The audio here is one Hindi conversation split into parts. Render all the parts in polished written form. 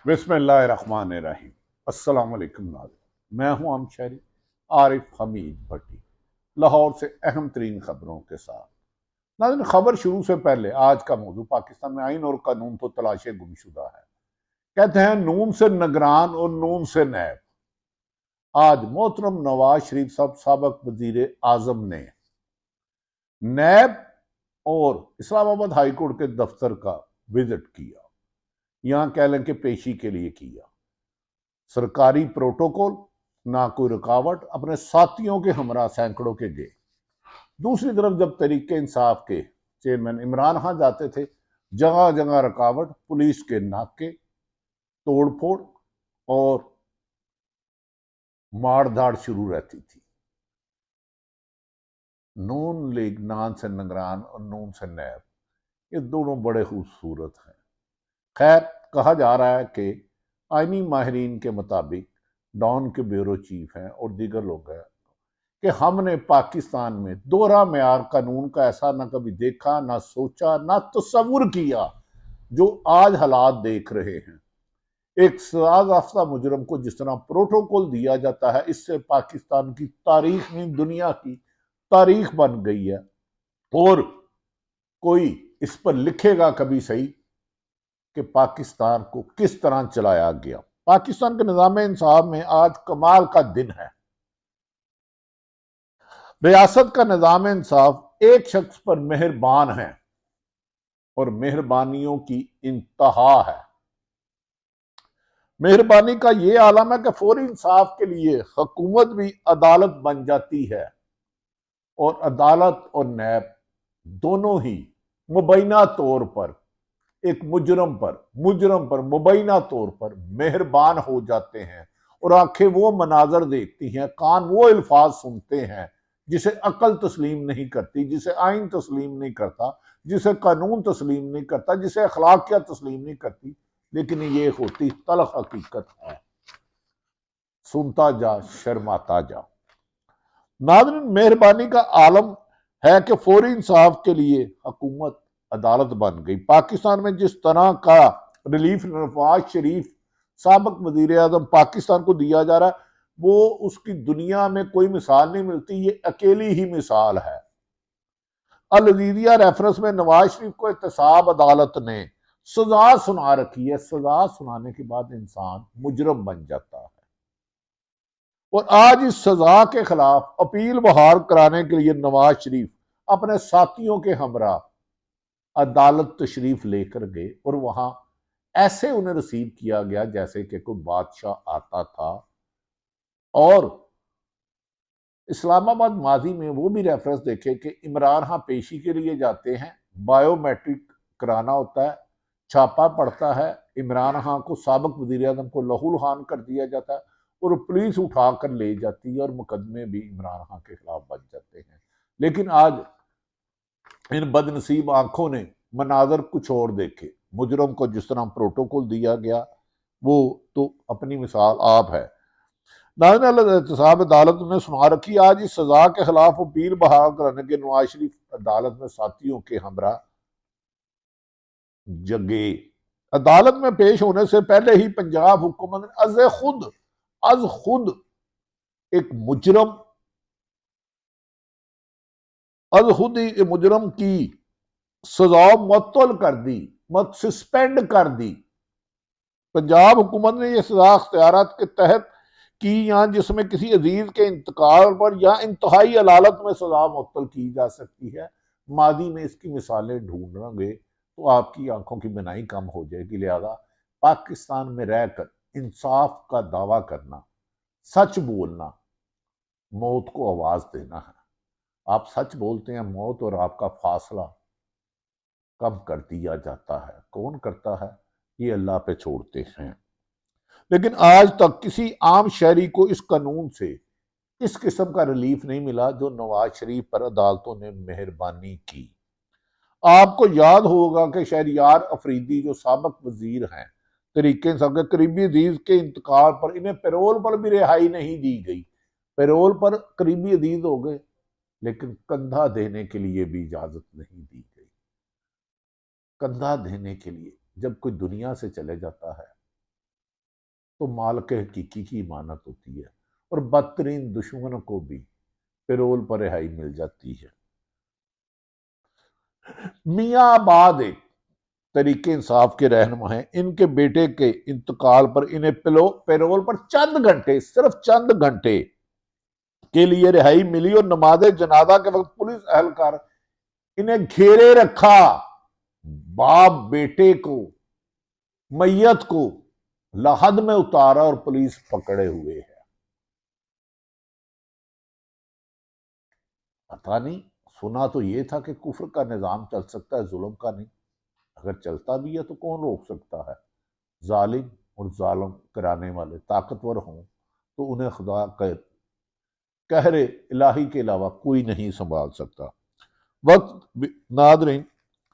बिस्मिल्लाहिर्रहमानिर्रहीम। अस्सलाम वालेकुम नाज़रीन, मैं हूं अमशरी आरिफ हमीद भट्टी, लाहौर से अहम तरीन खबरों के साथ। नाज़रीन, खबर शुरू से पहले आज का मौजू पाकिस्तान में आइन और कानून तो तलाशे गुमशुदा है। कहते हैं नून से निगरान और नून से नैब। आज मोहतरम नवाज शरीफ साहब साबिक वजीर आजम ने नैब और इस्लामाबाद हाई कोर्ट के दफ्तर का विजिट किया। यहां कह लें कि पेशी के लिए किया। सरकारी प्रोटोकॉल, ना कोई रुकावट, अपने साथियों के हमरा सैकड़ों के गए। दूसरी तरफ जब तरीके इंसाफ के चेयरमैन इमरान खान जाते थे, जगह जगह रुकावट, पुलिस के नाके, तोड़फोड़ और मारधाड़ शुरू रहती थी। नून लीग नान से निगरान और नून से नैब, ये दोनों बड़े खूबसूरत हैं। खैर, कहा जा रहा है कि आईनी माहिरीन के मुताबिक डॉन के ब्यूरो चीफ हैं और दीगर लोग हैं कि हमने पाकिस्तान में दोहरा मेयार कानून का ऐसा ना कभी देखा, ना सोचा, ना तस्वुर किया जो आज हालात देख रहे हैं। एक सजायाफ्ता मुजरम को जिस तरह प्रोटोकॉल दिया जाता है, इससे पाकिस्तान की तारीख में दुनिया की तारीख बन गई है। और कोई इस पर लिखेगा कभी सही कि पाकिस्तान को किस तरह चलाया गया। पाकिस्तान के निजाम इंसाफ में आज कमाल का दिन है। रियासत का निजाम इंसाफ एक शख्स पर मेहरबान है और मेहरबानियों की इंतहा है। मेहरबानी का यह आलम है कि फौरी इंसाफ के लिए हुकूमत भी अदालत बन जाती है और अदालत और नैब दोनों ही मुबैना तौर पर एक मुजरम पर मुबैना तौर पर मेहरबान हो जाते हैं और आंखें वो मनाजर देखती हैं, कान वो अल्फाज सुनते हैं जिसे अकल तस्लीम नहीं करती, जिसे आइन तस्लीम नहीं करता, जिसे कानून तस्लीम नहीं करता, जिसे अखलाकियात तस्लीम नहीं करती। लेकिन ये होती तलख हकीकत है। सुनता जा, शर्माता जा। नाज़रीन, मेहरबानी का आलम है कि फौरी इंसाफ के लिए हुकूमत अदालत बन गई। पाकिस्तान में जिस तरह का रिलीफ नवाज शरीफ साबिक वजीर आजम पाकिस्तान को दिया जा रहा है, वो उसकी दुनिया में कोई मिसाल नहीं मिलती। ये अकेली ही मिसाल है। अल अजीजिया रेफरेंस में नवाज शरीफ को एहतसाब अदालत ने सजा सुना रखी है। सजा सुनाने के बाद इंसान मुजरम बन जाता है। और आज इस सजा के खिलाफ अपील बहाल कराने के लिए नवाज शरीफ अपने साथियों के हमरा अदालत तशरीफ लेकर गए और वहां ऐसे उन्हें रिसीव किया गया जैसे कि कोई बादशाह आता था। और इस्लामाबाद माजी में वो भी रेफरेंस देखे कि इमरान खान पेशी के लिए जाते हैं, बायोमेट्रिक कराना होता है, छापा पड़ता है, इमरान खान को साबिक वजीर आजम को लहूलुहान कर दिया जाता है और पुलिस उठाकर ले जाती है और मुकदमे भी इमरान खान के खिलाफ बन जाते हैं। लेकिन आज इन बदनसीब आंखों ने मनाजर कुछ और देखे। मुजरम को जिस तरह प्रोटोकॉल दिया गया, वो तो अपनी मिसाल आप है। नाज़रीन, अदालत ने सुना रखी आज इस सजा के खिलाफ अपील बहाल कराने के नवाज शरीफ अदालत में साथियों के हमरा जगे। अदालत में पेश होने से पहले ही पंजाब हुकूमत ने अज खुद एक मुजरम अज खुद ही मुजरम की सजा मुअत्तल कर दी, सस्पेंड कर दी। पंजाब हुकूमत ने यह सजा अख्तियारात के तहत की या जिसमें किसी अजीज के इंतकाल पर या इंतहाई अदालत में सजा मुअत्तल की जा सकती है। मादी में इसकी मिसालें ढूंढेंगे तो आपकी आंखों की बिनाई कम हो जाएगी। लिहाजा पाकिस्तान में रहकर इंसाफ का दावा करना, सच बोलना, मौत को आवाज देना है। आप सच बोलते हैं, मौत और आपका फासला कम कर दिया जाता है। कौन करता है? ये अल्लाह पे छोड़ते हैं। लेकिन आज तक किसी आम शहरी को इस कानून से इस किस्म का रिलीफ नहीं मिला जो नवाज शरीफ पर अदालतों ने मेहरबानी की। आपको याद होगा कि शहरियार अफरीदी जो साबिक वजीर हैं, तरीके सबके करीबी अजीज के इंतकाल पर इन्हें पैरोल पर भी रिहाई नहीं दी गई। पैरोल पर करीबी अजीज हो गए, लेकिन कंधा देने के लिए भी इजाजत नहीं दी गई। कंधा देने के लिए जब कोई दुनिया से चले जाता है तो मालिक हकीकी की इमानत होती है, और बदतरीन दुश्मनों को भी पेरोल पर रिहाई मिल जाती है। मियाँ आबाद एक तरीके इंसाफ के रहनुमा हैं। इनके बेटे के इंतकाल पर इन्हें पेरोल पर चंद घंटे, सिर्फ चंद घंटे के लिए रिहाई मिली, और नमाज जनाजा के वक्त पुलिस एहलकार इन्हें घेरे रखा। बाप बेटे को, मैयत को लाहद में उतारा और पुलिस पकड़े हुए है। पता नहीं, सुना तो यह था कि कुफ्र का निजाम चल सकता है, जुल्म का नहीं। अगर चलता भी है तो कौन रोक सकता है? जालिम और जालम कराने वाले ताकतवर हों तो उन्हें खुदा कहरे इलाही के अलावा कोई नहीं संभाल सकता। वक्त नादरीन,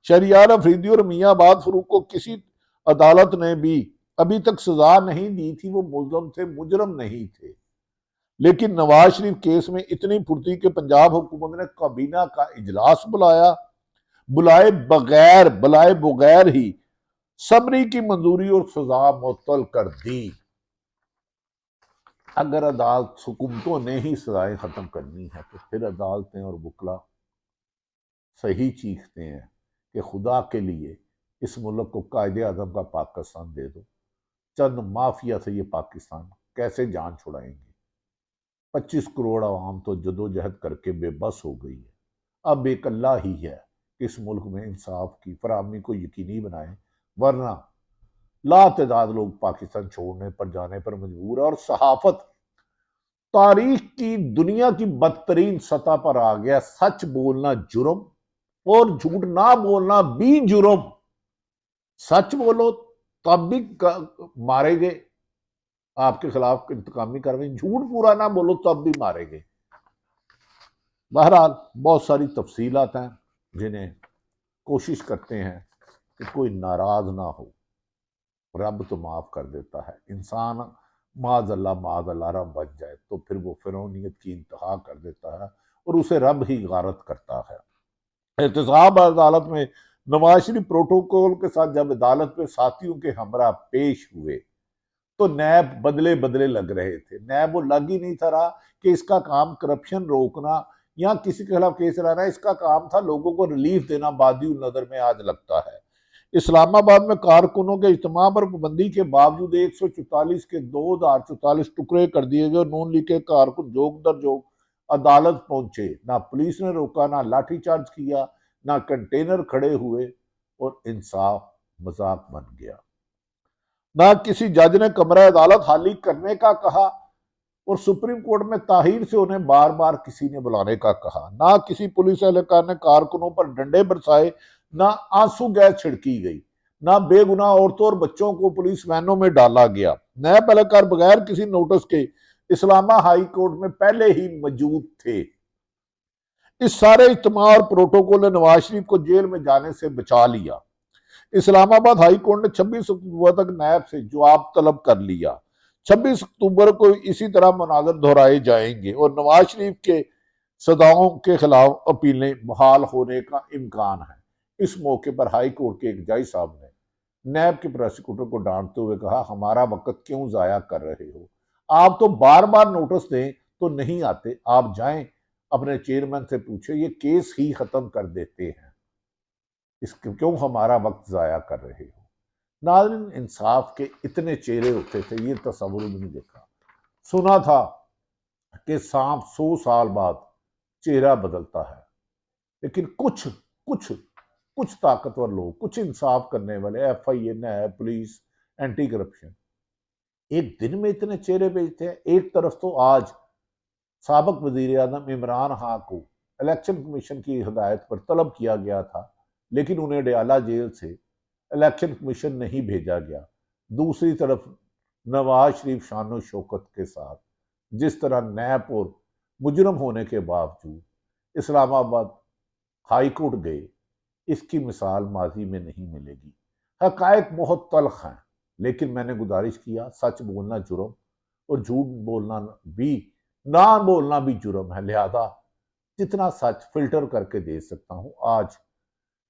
शहरियार अफरीदी और मियाँ आबाद फरूक को किसी अदालत ने भी अभी तक सजा नहीं दी थी। वो मुल्ज़म थे, मुजरम नहीं थे। लेकिन नवाज शरीफ केस में इतनी फुर्ती कि पंजाब हुकूमत ने काबीना का इजलास बुलाए बगैर ही सबरी की मंजूरी और सजा मुअत्तल कर दी। अगर अदालत हुकूमतों ने ही सजाएं खत्म करनी है तो फिर अदालतें और वकला सही चीखते हैं कि खुदा के लिए इस मुल्क को कायदे आजम का पाकिस्तान दे दो। चंद माफिया से ये पाकिस्तान कैसे जान छुड़ाएंगे? 25 करोड़ आवाम तो जदोजहद करके बेबस हो गई है। अब एक अल्लाह ही है कि इस मुल्क में इंसाफ की फराहमी को यकीनी बनाए, वरना लातदाद लोग पाकिस्तान छोड़ने पर जाने पर मजबूर है। और सहाफत तारीख की दुनिया की बदतरीन सतह पर आ गया। सच बोलना जुर्म और झूठ ना बोलना भी जुर्म। सच बोलो तब भी मारे गए, आपके खिलाफ इंतकामी कार्रवाई। झूठ पूरा ना बोलो तब भी मारे गए। बहरहाल बहुत सारी तफसीलात हैं जिन्हें कोशिश करते हैं कि कोई नाराज ना हो। रब तो माफ कर देता है। इंसान माज़अल्लाह रब बच जाए तो फिर वो फिरौनियत की इंतहा कर देता है और उसे रब ही गारत करता है। एहतसाब अदालत में नवाज शरीफ प्रोटोकॉल के साथ जब अदालत में साथियों के हमरा पेश हुए तो नैब बदले बदले लग रहे थे। नैब वो लग ही नहीं था रहा कि इसका काम करप्शन रोकना या किसी के खिलाफ केस लाना, इसका काम था लोगों को रिलीफ देना। बादी नजर में आज लगता है। इस्लामाबाद में कारकुनों के इज्तिमा पर पाबंदी के बावजूद 144 के 2044 टुकड़े कर दिए गए। नून लीग के कारकुन जोग दर जोग अदालत पहुंचे। ना पुलिस ने रोका, ना लाठीचार्ज किया, ना कंटेनर खड़े हुए, और इंसाफ मजाक बन गया। ना किसी जज ने कमरा अदालत खाली करने का कहा और सुप्रीम कोर्ट में ताहीर से उन्हें बार बार किसी ने बुलाने का कहा। ना किसी पुलिस एहलकार ने कारकुनों पर डंडे बरसाए, ना आंसू गैस छिड़की गई, ना बेगुनाह औरतों और बच्चों को पुलिस वैनों में डाला गया। नैब एहलकार बगैर किसी नोटिस के इस्लामा हाई कोर्ट में पहले ही मौजूद थे। इस सारे इज्तिमा और प्रोटोकॉल ने नवाज शरीफ को जेल में जाने से बचा लिया। इस्लामाबाद हाई कोर्ट ने 26 अक्टूबर तक नैब से जवाब तलब कर लिया। 26 अक्टूबर को इसी तरह मनाजर दोहराए जाएंगे और नवाज शरीफ के सदाओं के खिलाफ अपीलें बहाल होने का इम्कान है। इस मौके पर हाई कोर्ट के एक जज साहब ने नैब के प्रोसिक्यूटर को डांटते हुए कहा, हमारा वक्त क्यों जाया कर रहे हो? आप तो बार बार नोटिस दें तो नहीं आते। आप जाएं अपने चेयरमैन से पूछे, ये केस ही खत्म कर देते हैं। इसके क्यों हमारा वक्त जाया कर रहे हो? नाज़रीन, इंसाफ के इतने चेहरे होते थे ये तस्वुर भी नहीं देखा। सुना था कि सांप 100 साल बाद चेहरा बदलता है, लेकिन कुछ कुछ कुछ ताकतवर लोग, कुछ इंसाफ करने वाले, FIA, नैब, पुलिस, एंटी करप्शन, एक दिन में इतने चेहरे बेचते हैं। एक तरफ तो आज साबिक वजीर आजम इमरान खान को इलेक्शन कमीशन की हिदायत पर तलब किया गया था, लेकिन उन्हें डयाला जेल से इलेक्शन कमीशन नहीं भेजा गया। दूसरी तरफ नवाज शरीफ शानो शौकत के साथ जिस तरह नैब और मुजरम होने के बावजूद इस्लामाबाद हाई कोर्ट गए, इसकी मिसाल माजी में नहीं मिलेगी। हकायक बहुत तल्ख हैं, लेकिन मैंने गुजारिश किया, सच बोलना जुर्म और झूठ बोलना भी, ना बोलना भी जुर्म है। लिहाजा जितना सच फिल्टर करके दे सकता हूं। आज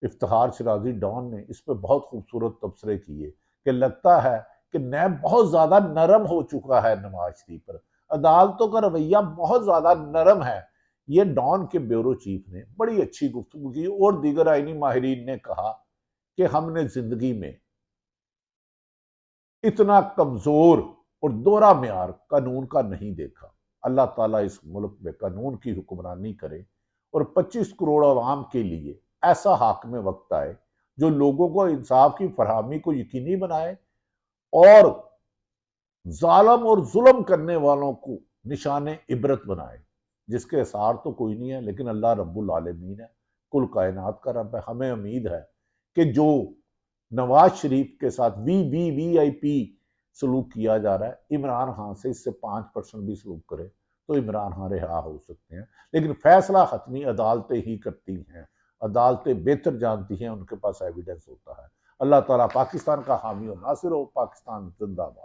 इफ्तिखार शिराजी डॉन ने इस पर बहुत खूबसूरत तबसरे किए कि लगता है कि नैब बहुत ज्यादा नरम हो चुका है नवाज शरीफ पर, अदालतों का रवैया बहुत ज्यादा नरम है। ये डॉन के ब्यूरो चीफ ने बड़ी अच्छी गुफ्तगू की और दीगर आईनी माहिरीन ने कहा कि हमने जिंदगी में इतना कमजोर और दोहरा म्यार कानून का नहीं देखा। अल्लाह ताला इस मुल्क में कानून की हुक्मरानी करे और 25 करोड़ आवाम के लिए ऐसा हाकिम वक्त आए जो लोगों को इंसाफ की फरहमी को यकीनी बनाए और जालम और जुल्म करने वालों को निशाने इबरत बनाए, जिसके आसार तो कोई नहीं है लेकिन अल्लाह रब्बुल आलमीन है, कुल कायनात का रब है। हमें उम्मीद है कि जो नवाज शरीफ के साथ वीवीवीआईपी सलूक किया जा रहा है, इमरान खान से इससे 5% भी सलूक करे तो इमरान खान रिहा हो सकते हैं। लेकिन फैसला हतमी अदालतें ही करती हैं, अदालतें बेहतर जानती हैं, उनके पास एविडेंस होता है। अल्लाह ताला पाकिस्तान का हामी और नासिर हो। पाकिस्तान जिंदाबाद।